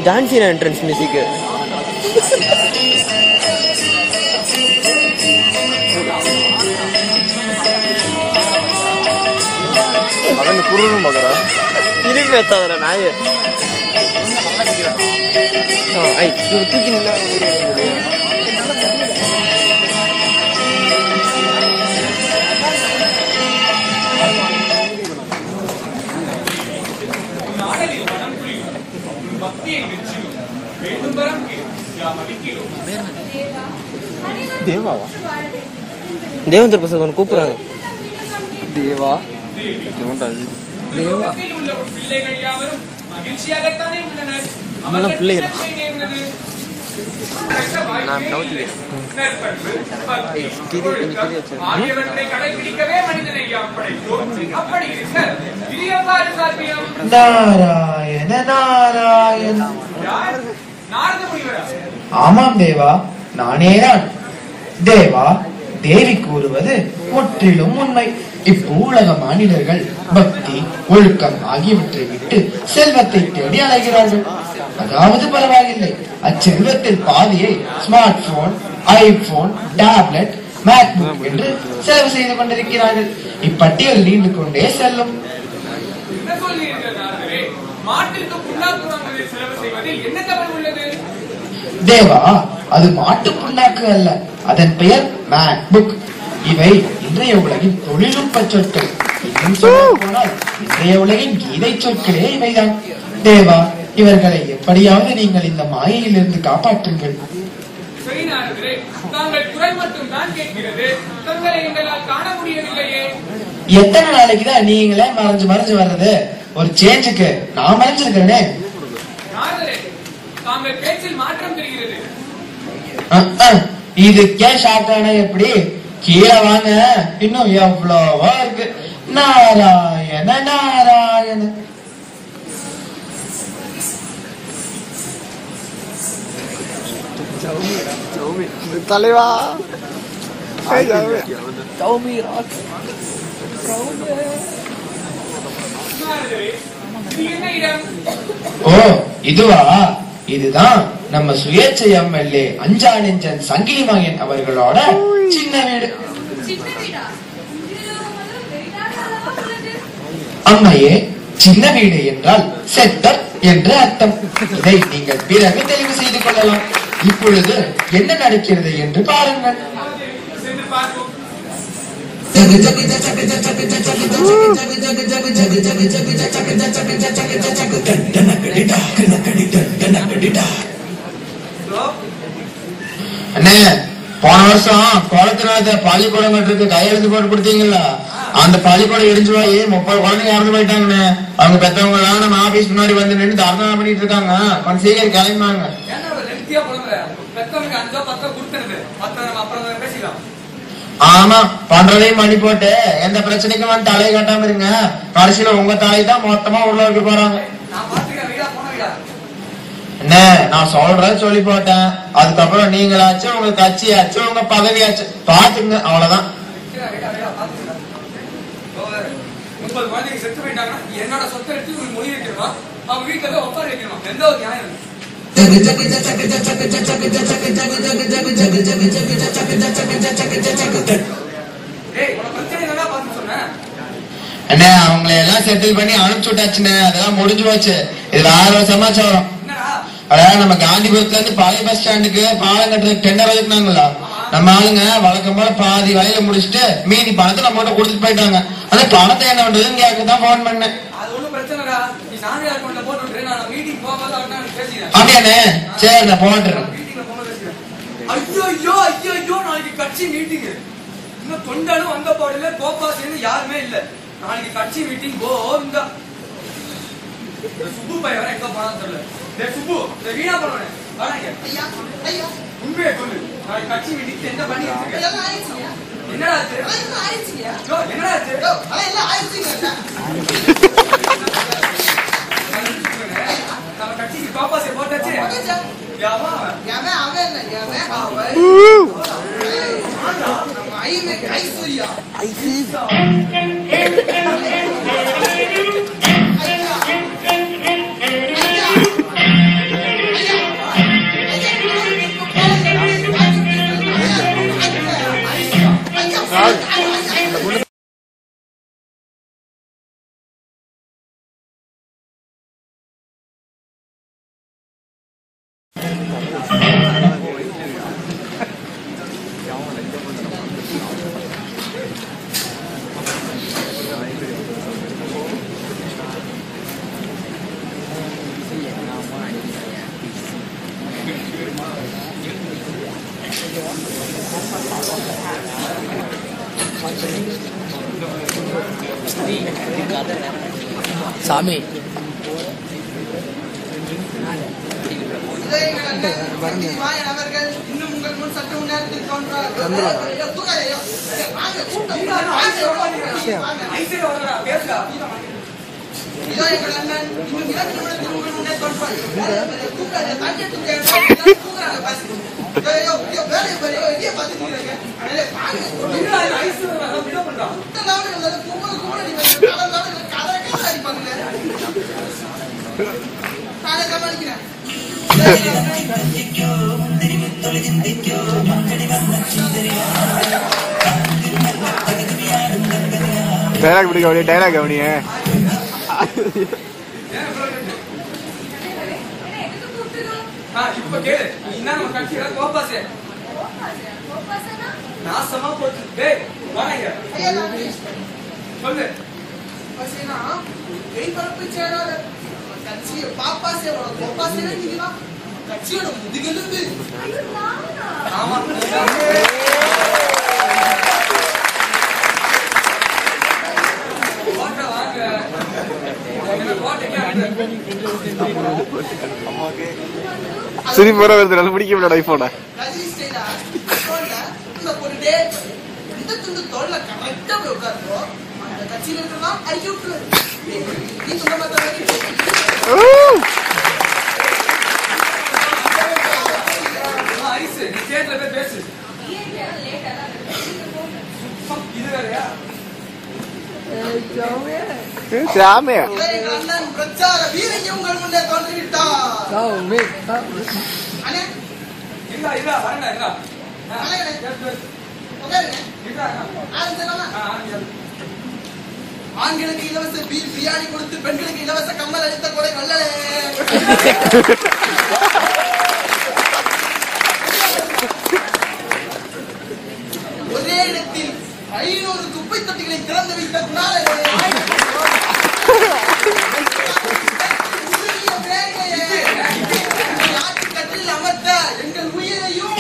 Dance entrance music नाये देवंतर प्रसाद कूपरा देवा नारायण नारायण ஆமாம் தேவா, நானேதான். தேவா, தேவி கூறுவது முற்றிலும் உண்மை. இப்பூலக மாநிலர்கள் பக்தி ஒழுக்கம் ஆகியவற்றை விட்டு செல்வத்தை தேடி அலைகிறார்கள். அதாவது பரவாயில்லை, அச்செல்வத்தில் பாதியை smart phone, iPhone, tablet, MacBook என்று செலவு செய்து கொண்டிருக்கிறார்கள். இப்பட்டியல் நீண்டு கொண்டே செல்லும். தேவா, அது மாட்டு புண்ணாக்கு அல்ல, அதன் பெயர் மேக்புக். இவை இன்றைய உலகின் தொழில்நுட்ப சொற்கள். இன்னும் சொல்ல போனால் இன்றைய உலகின் கீதை சொற்களே இவைதான். தேவா, இவர்களை எப்படியாவது நீங்கள் இந்த மாயையில் இருந்து காப்பாற்றுங்கள். எத்தனை நாளைக்குதான் நீங்களே மறைஞ்சு மறைஞ்சு வர்றது? ஒரு சேஞ்சுக்கு நான் மறைஞ்சிருக்கிறேனே. இதுக்கே ஷாக்கான எப்படி? கீழே வாங்க, இன்னும் எவ்வளவோ இருக்கு. நாராயண நாராயண. தலைவா ஓ, இதுவா? இதுதான் நம்ம சுயேட்சை எம்எல்ஏ அஞ்சானெஞ்சன் சங்கிலி மகன் அவர்களோட சின்ன வீடு. அம்மையே, சின்ன வீடு என்றால் செட்டப் என்று அர்த்தம். இதை நீங்கள் பிறகு தெளிவு செய்து கொள்ளலாம். இப்பொழுது என்ன நடக்கிறது என்று பாருங்கள். அண்ணே, போன வருஷம் குளத்துல பள்ளிக்கூடம் கட்டுறதுக்கு கையெழுத்து போட்டு கொடுத்தீங்கல்ல, அந்த பள்ளிக்கூடம் இடிஞ்சு போய் 30 குழந்தைங்க இறந்து போயிட்டாங்கண்ணே. அவங்க பெற்றவங்க எல்லாம் நம்ம ஆபீஸ் முன்னாடி வந்து நின்று தர்ணா பண்ணிட்டு இருக்காங்க. கொஞ்சம் சீக்கிரம் கிளம்பினாங்க. ஆமா, பண்றதையும் பண்ணி போட்டு எந்த பிரச்சனைக்கும் வந்து தலையை கட்டாம இருங்க. கடைசியில உங்க தலையை தான் மொத்தமா உள்ள வைக்க போறாங்க. என்ன நான் சொல்றேன் சொல்லி போட்டேன். அதுக்கப்புறம் நீங்களாச்சும் உங்க கட்சியாச்சும் உங்க பதவியாச்சும் பாத்துங்க, அவ்வளவுதான். என்னோட சொத்தை எடுத்து மொழி வைக்கணும், அவங்க வீட்டுல உட்கார வைக்கணும். எந்த ஒரு நியாயம்? அண்ணே, அவங்களை எல்லாம் செட்டில் பண்ணி அனுப்பிச்சு விட்டாச்சுண்ணே. அதெல்லாம் முடிஞ்சு போச்சு. இது 1000 சமாச்சாரம். அதாவது நம்ம காந்திபுரத்துல இருந்து பழைய பஸ் ஸ்டாண்டுக்கு பாலம் கட்டுறதுக்கு டெண்டர் ஒதுக்குனாங்களா, நம்ம ஆளுங்க வழக்கம் போல பாதி வேலையில முடிச்சுட்டு மீதி பணத்தை நம்ம கிட்ட கொடுத்துட்டு போயிட்டாங்க. அந்த பணத்தை என்ன பண்றதுன்னு கேட்கதான் போன் பண்ணேன். அப்படியாண்ணே, சரி நான் போட்டுறேன். தொண்டாலும் வந்த பாடல கோப்பா சேர்ந்து யாருமே இல்ல. நாளைக்கு கட்சி மீட்டிங் கோந்தா. சுப்பு பையன் எங்க போனான்னு தெரியல. சுப்பு வீணா பண்ணுவானே வராங்க. ஐயா ஐயா உண்மையை சொல்லு. நாளைக்கு கட்சி மீட்டிங் என்ன பண்ணி என்னடா என்னடா நம்ம கட்சிக்கு கோப்பாசை போட்டாச்சு. சாமி இன்னும் உங்கள் முன் சற்று முன்னேற்றத்தில் தோன்றார். இதோ எங்கள் அண்ணன் இன்னும் 2 நிமிடத்தில் உங்கள் முன்னே தோன்றார். நானே கவனிக்கிறேன். டைலாக் பிடிக்க அப்படியே டைலாக் கவனிய இப்ப கேளு. என்ன நம்ம கட்சியில கோப்பாசே நாசமா போச்சு. டேய் வாங்க சொல்லு. கட்சியை பாப்பாசே கோப்பாசே நீங்க கட்சியோட முதுகெலும்பு. ஆமா ஓட்ட வாங்க. சிரிப்பு வர வருது. நல்லா பிடிக்க முடியாது ஐபோன கட்சியில இருக்கலாம் ஐசு நீ கேட்ல போய் பேசு. இது வேறயா சாமே பிரச்சார வீரங்க உங்கள் முன்னே தோன்றிவிட்டார். இல்ல வரண்டா இல்ல ஆண்களுக்கு இலவச பிரியாணி கொடுத்து பெண்களுக்கு இலவச கம்மல் அளித்த கொலை வல்லலே. ஒரே இடத்தில் 500 குப்பை தொட்டிகளை திறந்து வைத்த குணாலே. நாட்டுக்கட்டில் அமர்த்த எங்கள் உயிரையும்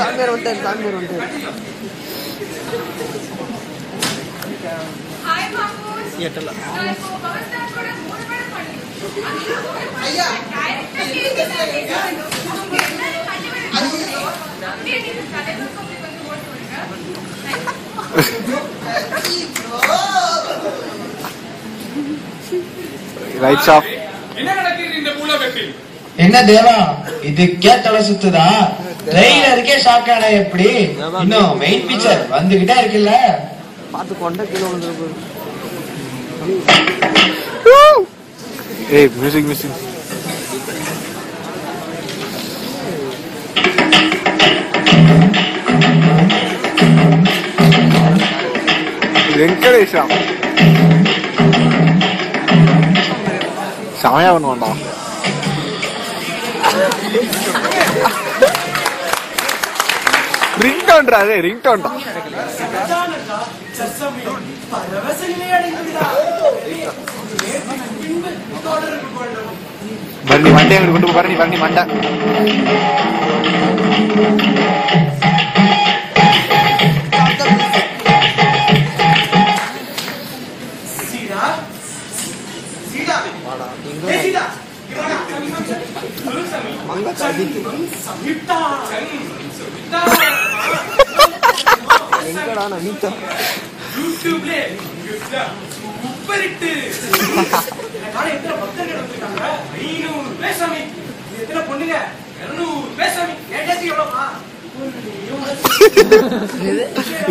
சாமியார் வந்துட்டாரு. ஐயா ரைட்ஸ் ஆஃப். என்ன நடக்குது இந்த பூலோகத்தில்? என்ன தேவா இதுக்கே தலை சுத்துதா? ட்ரெய்லருக்கே ஷாக் ஆனா எப்படி? இன்னும் மெயின் பிக்சர் வந்துகிட்டே இருக்குல்ல. பார்த்து கொண்ட கீழே விழுந்துருக்கு. ஏய் மியூசிக் மியூசிக் வெங்கடேஷா செமையா பண்ணுவான்டா. ரிங்டோன்டா அது ரிங்டோன்டா. தற்சமயம் பரவச நிலை அடைந்து விடார். பின்பு தொடர்பு கொள்ளவும். பரணி மண்டை அங்கிட்டு கொண்டு போ. பரணி மண்டை சீதா சீதா ஏய் சீதா மங்க சாதிக்கு சமிதா எங்கடா அனிதா யூடியூப்ல உப்பரிட்டு நானே எத்தனை பக்தர்கள் வந்திருக்காங்க 500 பேர் சாமி. எத்தனை பொண்ணுங்க 200 பேர் சாமி. ஏன் டேஸ்ட் எவ்வளவுமா?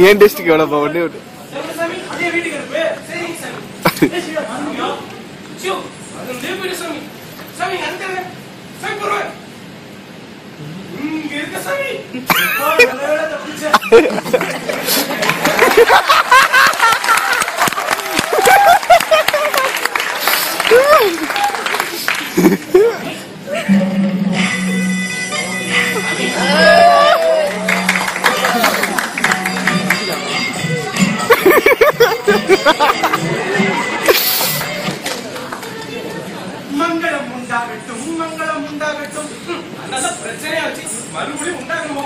ஏன் டெஸ்ட்டுக்கு எவ்வளோ ஒண்ணே ஒன்று சாமி அதே வீட்டுக்கு அனுப்பு. சரிங்க சாமி. ஏய் சீதா பாருங்க ஜோ அது லேபிடு சாமி. சாமி அங்க சாமி போறேன். இங்க இருக்க சாமி. நல்ல தப்பிச்ச. மங்களம் உண்டாகட்டும் மங்களம் உண்டாகட்டும். அதனால பிரச்சனையா வச்சு மறுபடியும் உண்டாகணுமோ?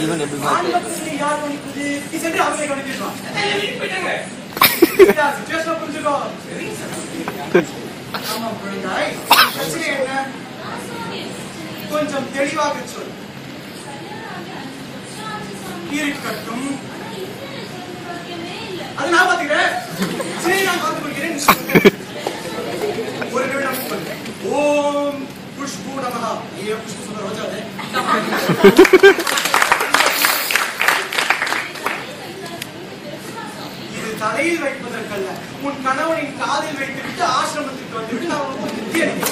இவன் எப்படி ஆண்பக்தி யார் கவனிக்குது? நீ சென்று அவங்களை கவனிக்கலாம். போயிட்டாங்க. சிச்சுவேஷன் புரிஞ்சுக்கோ. ஆமா குழந்தாய், பிரச்சனை என்ன? கொஞ்சம் தெளிவாக சொல். இருக்கட்டும், அது நான் பாத்துக்கிறேன். சரி நான் பார்த்துக் கொள்கிறேன். ஒரு நிமிடம். ஓம் புஷ்பு நமஹ. ये पुष्प सुंदर हो जाते இது தலையில் வைப்பதற்கல்ல, உன் கணவனின் காதில் வைத்துவிட்டு ஆசிரமத்திற்கு வந்துவிட்டு நான் உனக்கு திருப்தி அளிக்கிறேன்.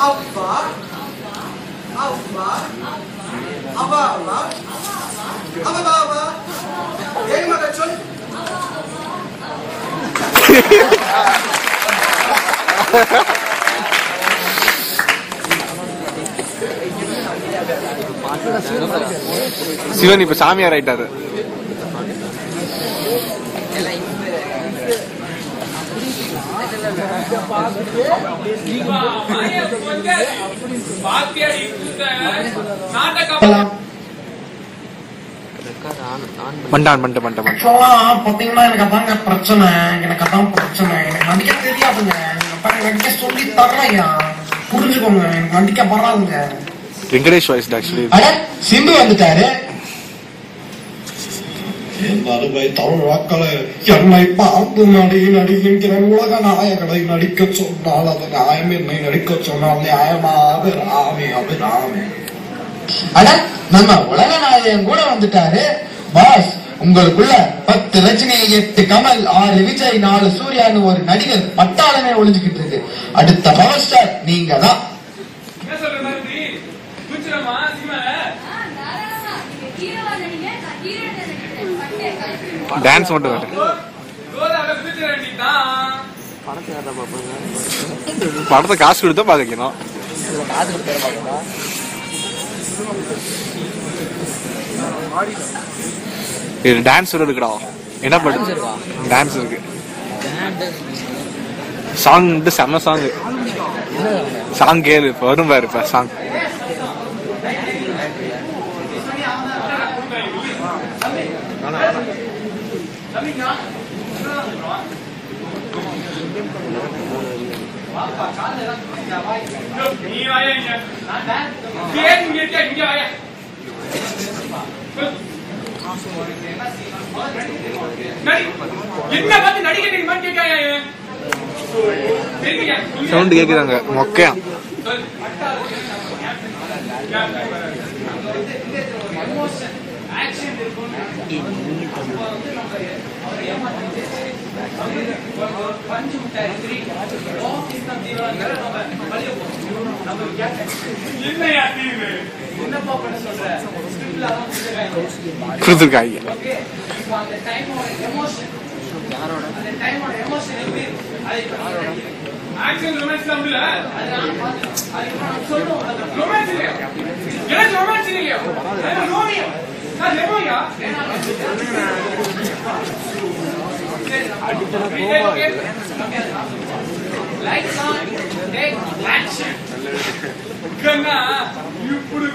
அவ்வா அவ்வா அவ்வா அவ்வா அவ்வா அவ்வா வேகமாக சொல். சிவன் இப்ப சாமியார் ஆயிட்டாரு. மண்டான் மண்ட மண்ட மண்ட பாத்தீங்கன்னா எனக்கு அதாங்க பிரச்சனை. எனக்கு அதான் பிரச்சனை. எனக்கு நடிக்க தெரியாதுங்க. நடிக்க சொல்லி தர்றையா, புரிஞ்சுக்கோங்க. எனக்கு நடிக்க வராதுங்க. Venkatesh voice actually. சிம்பு வந்துட்டாரு. என் அருமை தமிழ் மக்களை, என்னை பார்த்து நடிகின்ற உலக நாயகனை நடிக்க சொன்னால் அது நியாயம். என்னை நடிக்க சொன்னால் நியாயமா? அபிராமி அபிராமி. அட நம்ம உலக நாயகன் கூட வந்துட்டாரு. பாஸ், உங்களுக்குள்ள 10 ரஜினி, 8 கமல், 6 விஜய், 4 சூர்யான்னு ஒரு நடிகர் பட்டாளமே ஒளிஞ்சுக்கிட்டு இருக்கு. அடுத்த பவர் ஸ்டார் நீங்க தான். டான்ஸ் மட்டும் படத்தை காசு கொடுத்தா பாக்கணும். இது டான்ஸ் இருக்குடா. என்ன பாட்டு? டான்ஸ் இருக்கு. சாங் செம்ம சாங். சாங் கேளு, வரும் பாரு இப்ப சாங். சவுண்ட் கேக்குதாங்க மொக்கையா. கொடுத்துருக்காங்க. டைமோட எமோஷன் எப்படி ஆக்ஷன் ரொமான்ஸ்லாம் இல்ல அது சொல்றோம் ரொமான்ஸ் இல்ல எனக்கு ரொமான்ஸ் இல்லையா நான் ரோமியோ நான் லெமோயா லைட்ஸ் ஆன் டேக் ஆக்ஷன் கண்ணா இப்படி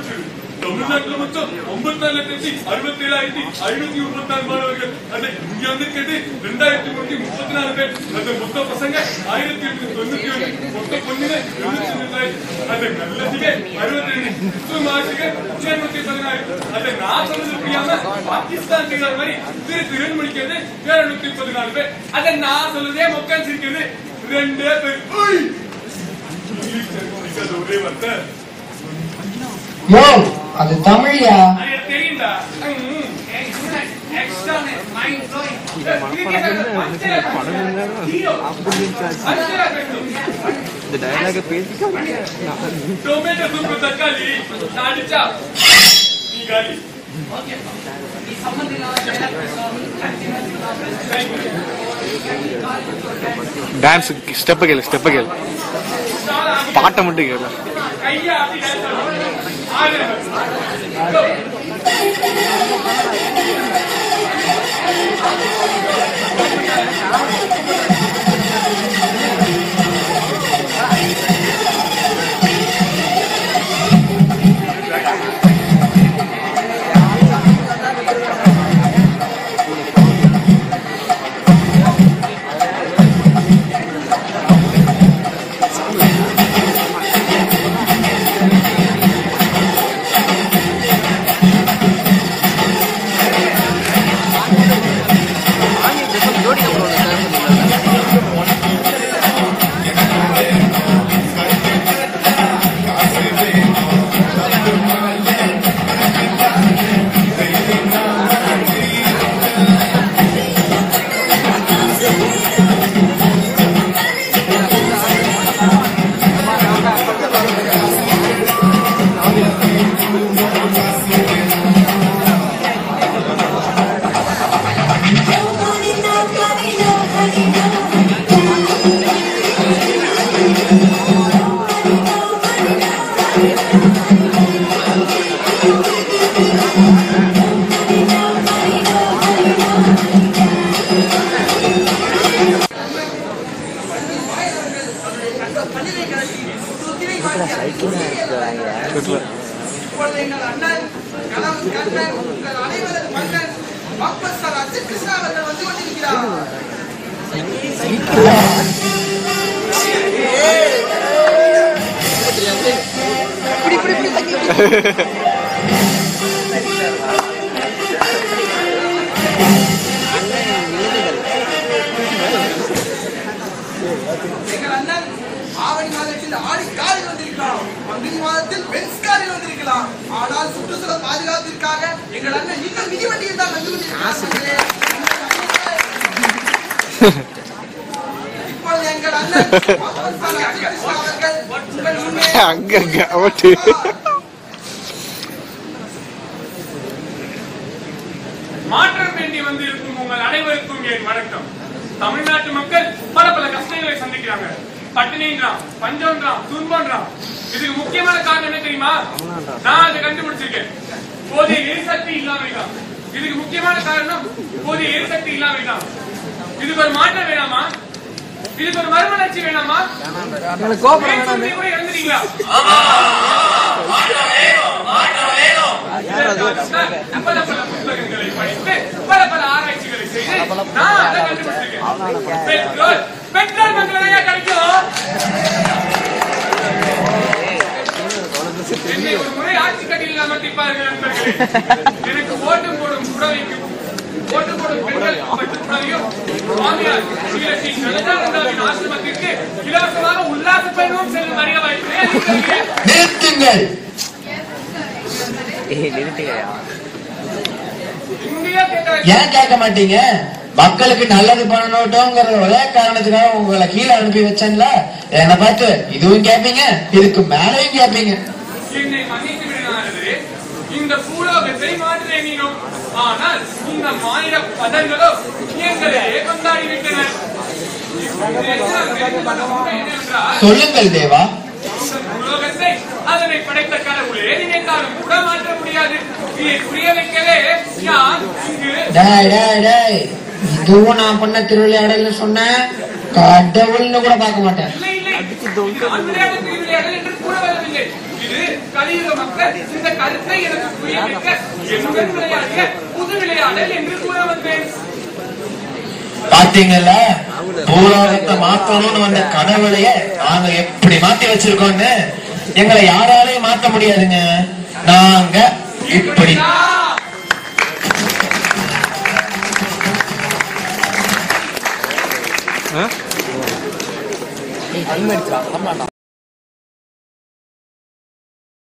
தமிழ்நாட்டில் மொத்தம் 54,67,534 மாணவர்கள் அதை இங்க வந்து கேட்டு 2,334 பேர் அந்த மொத்த பசங்க 1,891 மொத்த பொண்ணுங்க 292 அந்த நல்லதுங்க 62 மார்க்குங்க 216 அதை நான் சொன்னது புரியாம பாகிஸ்தான் செய்யற மாதிரி திரு முடிக்கிறது 714 பேர் அதை நான் சொல்றதே மொக்கம் சிரிக்கிறது 2 பேர் ஒரே வார்த்தை யோ அது தமிழ்யா தெரியும்டா இந்த டயலாக பேசி டொமேட்டோ சூப்பு தக்காளி அடிச்சா நீ காலி டான்ஸ் ஸ்டெப் கேளு பாட்டை மட்டும் கேளு கையா அப்படி ஆவணி மாதத்தில் ஆடி காரில் வந்திருக்கலாம், பங்குனி மாதத்தில் பென்ஸ் காரில் வந்திருக்கலாம். ஆனால் சுற்றுச்சூழல் பாதுகாப்பிற்காக எங்கள் அண்ணன் இன்னும் மிதிவண்டியில் தான் வந்து கொண்டிருக்கிறார். இப்பொழுது எங்கள் அண்ணன் மாற்றம் வேண்டி வந்திருக்கும் உங்கள் அனைவருக்கும் என் வணக்கம். தமிழ்நாட்டு மக்கள் பல பல கஷ்டங்களை சந்திக்கிறாங்க. பட்டினின்றான், பஞ்சம்ன்றான், துன்பம்ன்றான். இதுக்கு முக்கியமான காரணம் என்ன தெரியுமா? நான் அதை கண்டுபிடிச்சிருக்கேன். போதிய எரிசக்தி இல்லாமல். இதுக்கு முக்கியமான காரணம் போதிய எரிசக்தி இல்லாமல். இதுக்கு ஒரு மாற்றம் வேணாமா? இதுக்கு ஒரு மறுமலர்ச்சி வேணாமா? கூட இறந்துட்டீங்களா? பல பல புத்தகங்களை படித்து பல பல ஆராய்ச்சிகளை செய்து நான் அதை கண்டுபிடிச்சிருக்கேன். பெட்ரோல் மக்களையா கிடைக்கும். என்னை ஒரு முறை ஆட்சி கட்டியில் அமர்த்திப்பார்கள் நண்பர்களே. எனக்கு ஓட்டு போடும் புடவைக்கும் ஓட்டு போடும் பெண்கள் பட்டு புடவையும் சுவாமியார் ஸ்ரீலட்சுமி சனதானந்தாவின் ஆசிரமத்திற்கு இலவசமாக உல்லாச பயணமும் செல்லும் வரிய வாய்ப்பு. நிறுத்துங்கள். ஏன் கேட்க மாட்டீங்க? மக்களுக்கு நல்லது பண்ணணும்ங்கிற ஒரே காரணத்துக்காக உங்களை கீழே அனுப்பி வச்சேன்ல. என்ன பார்த்து இதுவும் கேட்பீங்க, இதுக்கு மேலையும் கேட்பீங்க. என்னை மன்னித்து விடுனாரு. இந்த பூலோகத்தை மாற்ற எண்ணினோம். ஆனால் இந்த மாநில பதங்களோ எங்களை கொண்டாடிவிட்டன. சொல்லுங்கள் தேவா. உலோகத்தை அதனை படைத்த கடவுளே நினைத்தாலும் கூட மாற்ற முடியாது. இதை புரிய வைக்கவே யார் இங்கு இதுவும் நான் பண்ண திருவிளையாடல் சொன்ன கடவுள்னு கூட பார்க்க மாட்டேன். இல்லை இல்லை, திருவிளையாடல் என்று கூட வரவில்லை. இது கலியுக மக்கள் இந்த கருத்தை எனக்கு புரிய வைக்க என்னுடன் விளையாடிய புது விளையாடல் என்று கூற வந்தேன். பாத்தீங்கல்ல, பூலோகத்தை மாத்தணும்னு வந்த கடவுளையே நாங்க எப்படி மாத்தி வச்சிருக்கோம்னு எங்களை யாராலையும் மாத்த முடியாதுங்க. நாங்க இப்படி டைம் எடுத்துடா.